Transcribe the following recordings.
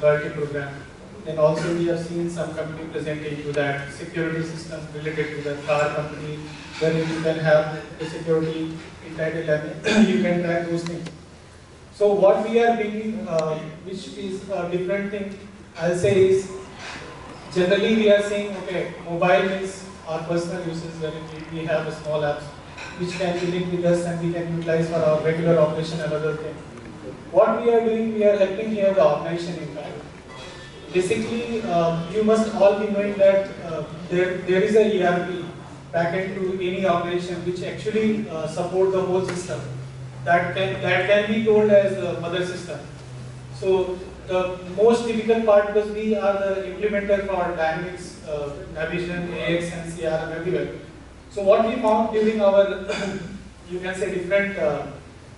loyalty program. Then also we have seen some company presenting to that security system related to the car company, where you can have the security entitled, you can track those things. So what we are bringing, which is a different thing, I'll say is, generally we are saying, okay, mobile is our personal uses, wherein we have a small apps which can be linked with us and we can utilize for our regular operation and other things. What we are doing, we are helping here the organization impact. Basically, you must all be knowing that there is a ERP backend to any organization which actually support the whole system. That can be told as a mother system. So the most difficult part, because we are the implementer for Dynamics, Navision, AX and CRM everywhere. So what we found during our, you can say, different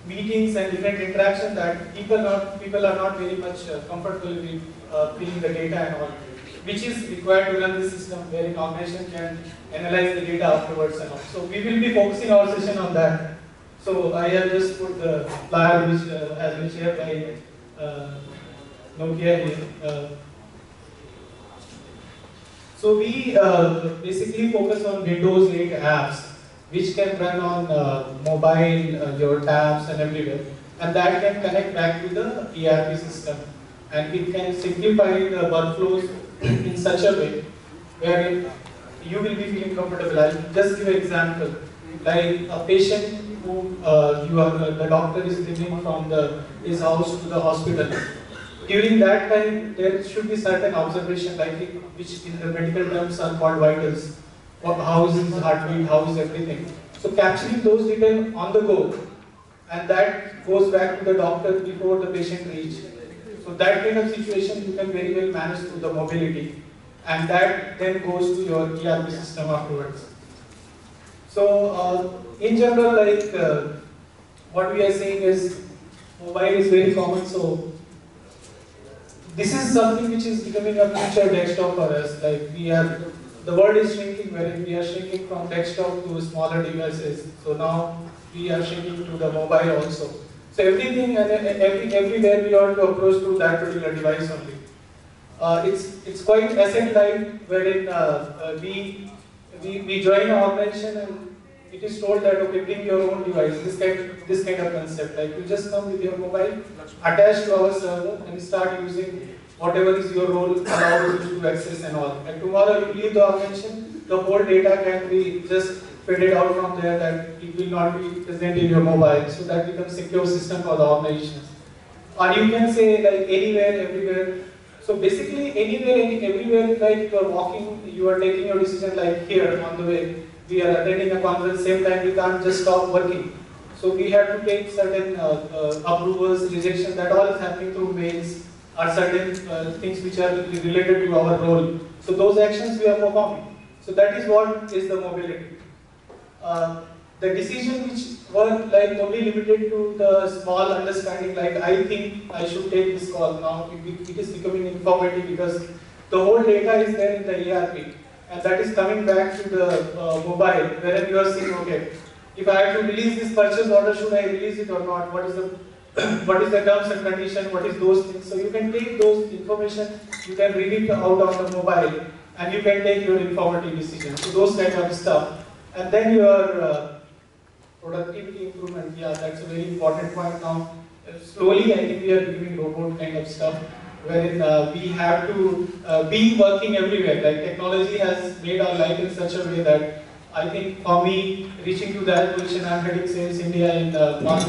meetings and different interactions, that people are not very much comfortable with filling the data and all, which is required to run the system, where an organization can analyze the data afterwards and all. So we will be focusing our session on that. So I have just put the flyer which has been shared by Nokia here. So we basically focus on Windows 8 apps which can run on mobile, your tabs and everywhere, and that can connect back to the ERP system, and it can simplify the workflows in such a way where you will be feeling comfortable. I'll just give an example, like a patient who the doctor is bringing from his house to the hospital. During that time, there should be certain observation, like which in the medical terms are called vitals. How is his heartbeat, how is everything. So capturing those details on the go, and that goes back to the doctor before the patient reaches. So that kind of situation you can very well manage through the mobility, and that then goes to your ERP system afterwards. So in general, like what we are saying is mobile is very common. So this is something which is becoming a future desktop for us. Like the world is shrinking, wherein we are shrinking from desktop to smaller devices. So now we are shrinking to the mobile also. So everything and everywhere we ought to approach to that particular device only. It's quite asset light, wherein we join an organization and it is told that, okay, bring your own device. This kind of concept, like you just come with your mobile, attach to our server, and start using whatever is your role allows you to access and all. And tomorrow you leave the organization, the whole data can be just faded out from there, that it will not be present in your mobile. So that becomes a secure system for the organizations. Or you can say like anywhere, everywhere. So basically anywhere, everywhere, like you are walking, you are taking your decision, like here on the way, we are attending a conference, same time we can't just stop working. So we have to take certain approvals, rejections, that all is happening through mails, or certain things which are related to our role. So those actions we are performing. So that is what is the mobility. The decision which were like only limited to the small understanding, like I think I should take this call now, it is becoming informative because the whole data is there in the ERP, and that is coming back to the mobile, wherein you are saying, okay, if I have to release this purchase order, should I release it or not? What is the terms and condition? What is those things? So you can take those information, you can read it out on the mobile, and you can take your informative decision. So those kind of stuff, and then your productivity improvement. Yeah, that's a very important point now. Slowly, I think we are doing robot kind of stuff, wherein we have to be working everywhere. Like technology has made our life in such a way that I think for me, reaching to that position, I'm heading sales India in March.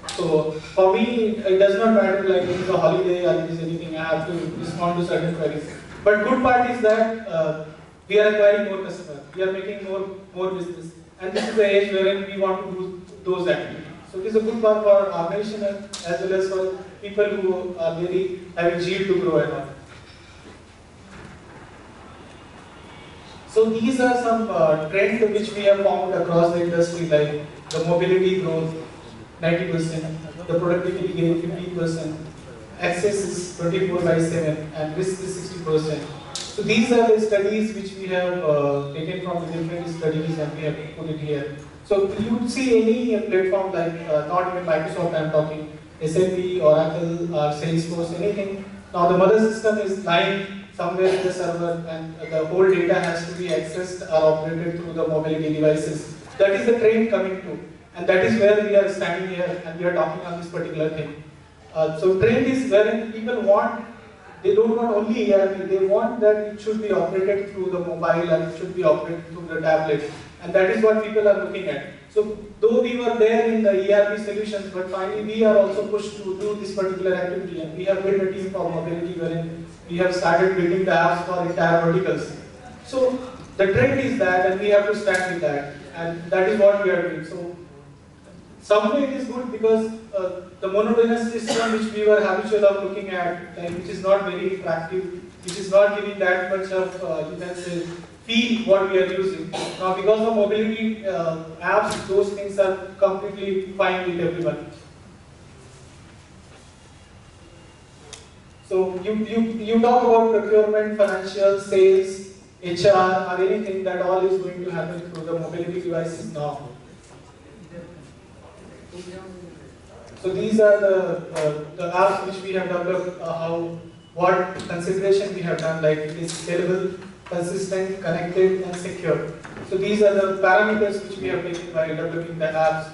So for me, it does not matter like it is a holiday or it is anything, I have to respond to certain queries. But good part is that we are acquiring more customers, we are making more business. And this is the age wherein we want to do those activities. So it is a good part for our organization as well as for people who are really having zeal to grow and all. So these are some trends which we have found across the industry, like the mobility growth 90%, the productivity gain 15%, access is 24/7, and risk is 60%. So these are the studies which we have taken from the different studies and we have put it here. So you would see any platform like not even Microsoft, I'm talking, SAP, Oracle, or Salesforce, anything Now the mother system is lying somewhere in the server, and the whole data has to be accessed or operated through the mobility devices. That is the train coming to, and that is where we are standing here and we are talking on this particular thing. So train is wherein people want, they don't want only ERP, they want that it should be operated through the mobile and it should be operated through the tablet. And that is what people are looking at. So though we were there in the ERP solutions, but finally we are also pushed to do this particular activity, and we have built a team for mobility wherein we have started building the apps for entire verticals. So the trend is that, and we have to stand with that, and that is what we are doing. So some way it is good because the monotonous system which we were habitual of looking at, like, which is not very attractive, which is not giving that much of, you can say, feel what we are using. Now because of mobility apps, those things are completely fine with everyone. So you talk about procurement, financial, sales, HR, or anything, that all is going to happen through the mobility devices now. So these are the apps which we have developed, what consideration we have done, like it is scalable, consistent, connected, and secure. So these are the parameters which we have taken by developing the apps.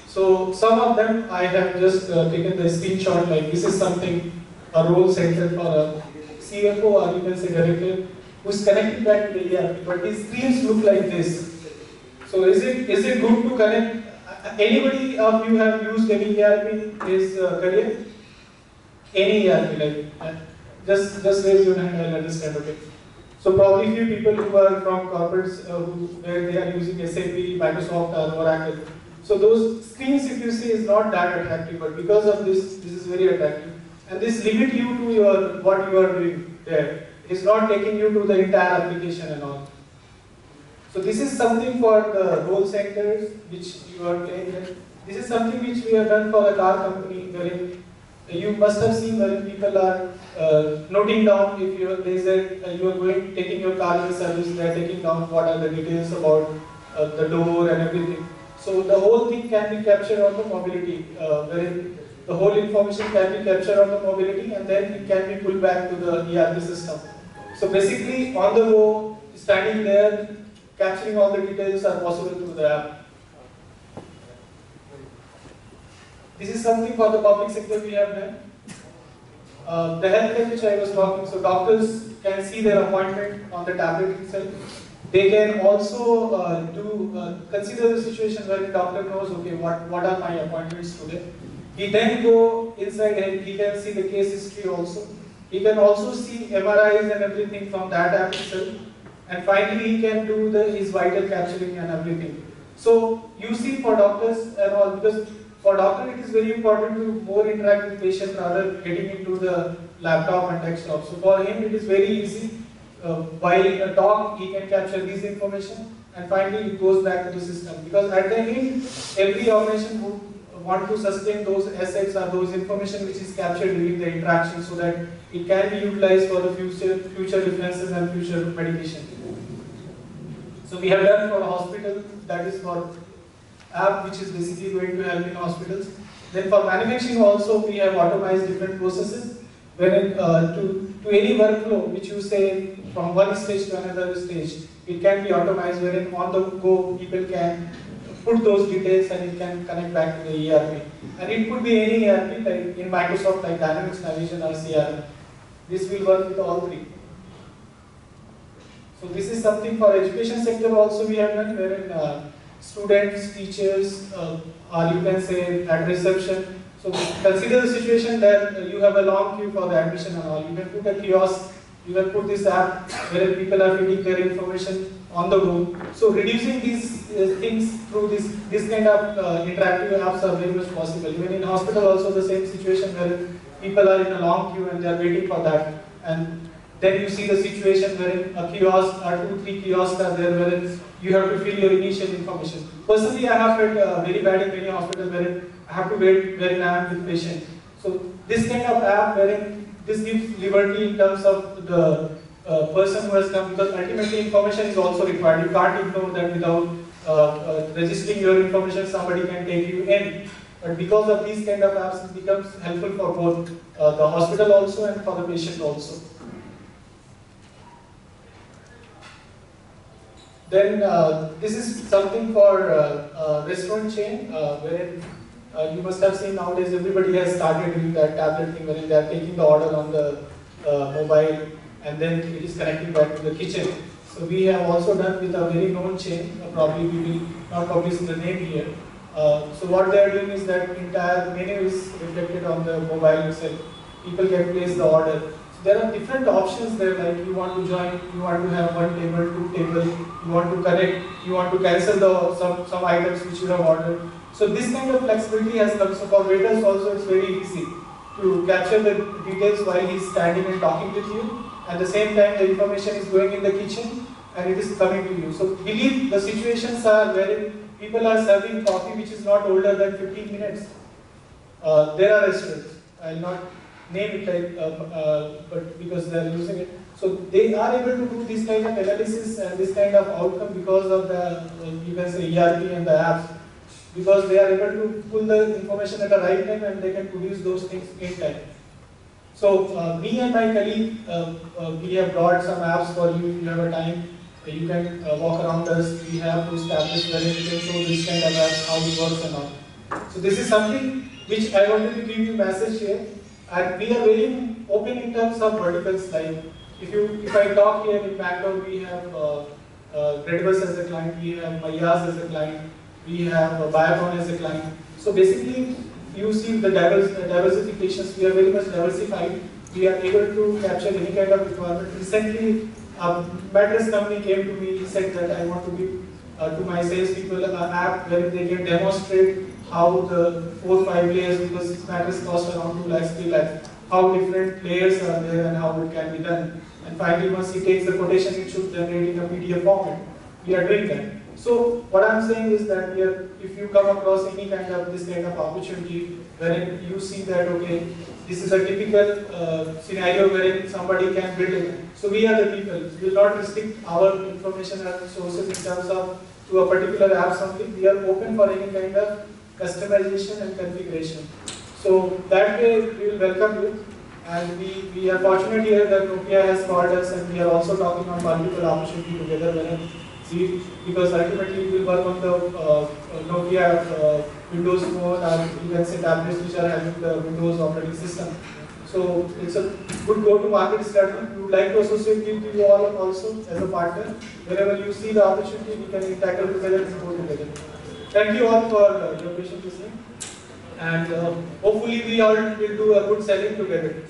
So some of them I have just taken the screenshot, like this is something, a role center for a CFO, or you can say director, who is connected back to the ERP, but these screens look like this. So is it good to connect? Anybody of you have used any ERP in his career? Any ERP, like just raise your hand, I'll understand. Okay. So probably few people who are from corporates where they are using SAP, Microsoft, or Oracle. So those screens, if you see, is not that attractive, but because of this, this is very attractive. And this limit you to what you are doing there. It's not taking you to the entire application and all. So this is something for the role centers which you are playing with. This is something which we have done for a car company, wherein you must have seen wherein people are noting down if you are taking your car in service, they are taking down what are the details about the door and everything. So the whole thing can be captured on the mobility, wherein the whole information can be captured on the mobility, and then it can be pulled back to the ERP system. So basically, on the go, standing there, capturing all the details are possible through the app. This is something for the public sector we have done. The healthcare which I was talking, so doctors can see their appointment on the tablet itself. They can also consider the situation where the doctor knows, okay, what are my appointments today. He then go inside and he can see the case history also. He can also see MRIs and everything from that app itself. And finally, he can do his vital capturing and everything. So you see, for doctors and all, because for doctor it is very important to more interact with patient rather getting into the laptop and desktop. So for him it is very easy. While in a talk, he can capture this information, and finally it goes back to the system. Because at the end, every organization would want to sustain those assets or those information which is captured during the interaction, so that it can be utilized for the future references and future medication. So we have done for a hospital, that is for app which is basically going to help in hospitals. Then for manufacturing also, we have automated different processes, wherein to any workflow which you say from one stage to another stage, it can be automated, wherein on the go people can put those details and it can connect back to the ERP. And it could be any ERP, like in Microsoft, like Dynamics, Navision, or CRM. This will work with all three. So this is something for education sector also we have done, wherein students, teachers, or you can say at reception. So consider the situation that you have a long queue for the admission and all. You can put a kiosk, you can put this app where people are feeding their information on the go. So reducing these things through this kind of interactive apps are very much possible. Even in hospital also the same situation where people are in a long queue and they are waiting for that. And then you see the situation wherein a kiosk or 2-3 kiosks are there wherein you have to fill your initial information. Personally, I have felt very bad in many hospitals wherein I have to wait wherein I am with patient. So this kind of app wherein this gives liberty in terms of the person who has come, because ultimately information is also required. You can't ignore that without registering your information, somebody can take you in. But because of these kind of apps, it becomes helpful for both the hospital also and for the patient also. Then this is something for restaurant chain, wherein you must have seen nowadays everybody has started doing that tablet thing, wherein they are taking the order on the mobile and then it is connecting back to the kitchen. So we have also done with a very known chain, probably we will not publish the name here. So what they are doing is that entire menu is reflected on the mobile itself. People can place the order. So there are different options there, like you want to join, you want to have one table, two tables, you want to connect, you want to cancel some items which you have ordered. So this kind of flexibility has come. So for waiters also it's very easy to capture the details while he is standing and talking with you. At the same time the information is going in the kitchen and it is coming to you. So believe the situations are wherein people are serving coffee which is not older than 15 minutes. There are restaurants, I will not name it but because they are using it. So they are able to do this kind of analysis and this kind of outcome because of the, you can say, ERP and the apps. Because they are able to pull the information at the right time and they can produce those things in time. So me and my colleague, we have brought some apps for you. If you have a time, you can walk around us. We have those tablets where you can show this kind of apps, how it works and all. So this is something which I wanted to give you a message here. And we are very open in terms of verticals. Like if I talk here in Bangalore, we have Redbus as a client, we have Mayas as a client, we have Biocon as a client. So basically, you see the diversifications, we are very much diversified. We are able to capture any kind of requirement. Recently, a mattress company came to me, he said that I want to give to my salespeople an app where they can demonstrate how the 4-5 layers, because this mattress costs around 2 lakhs, 3 lakhs, how different layers are there and how it can be done. And finally, once he takes the quotation, it should generate in a PDF format. We are doing that. So what I'm saying is that if you come across any kind of this kind of opportunity wherein you see that okay, this is a typical scenario wherein somebody can build it. So we are the people. We will not restrict our information and sources in terms of to a particular apps only. We are open for any kind of customization and configuration. So that way we will welcome you. And we are fortunate here that Nokia has called us and we are also talking on multiple opportunity together. Because ultimately we will work on the Nokia Windows Phone and you can say tablets which are having the Windows operating system. So it's a good go-to-market strategy. We would like to associate with you all also as a partner. Wherever you see the opportunity, we can tackle together and go together. Thank you all for your patient listening. And hopefully we all will do a good selling together.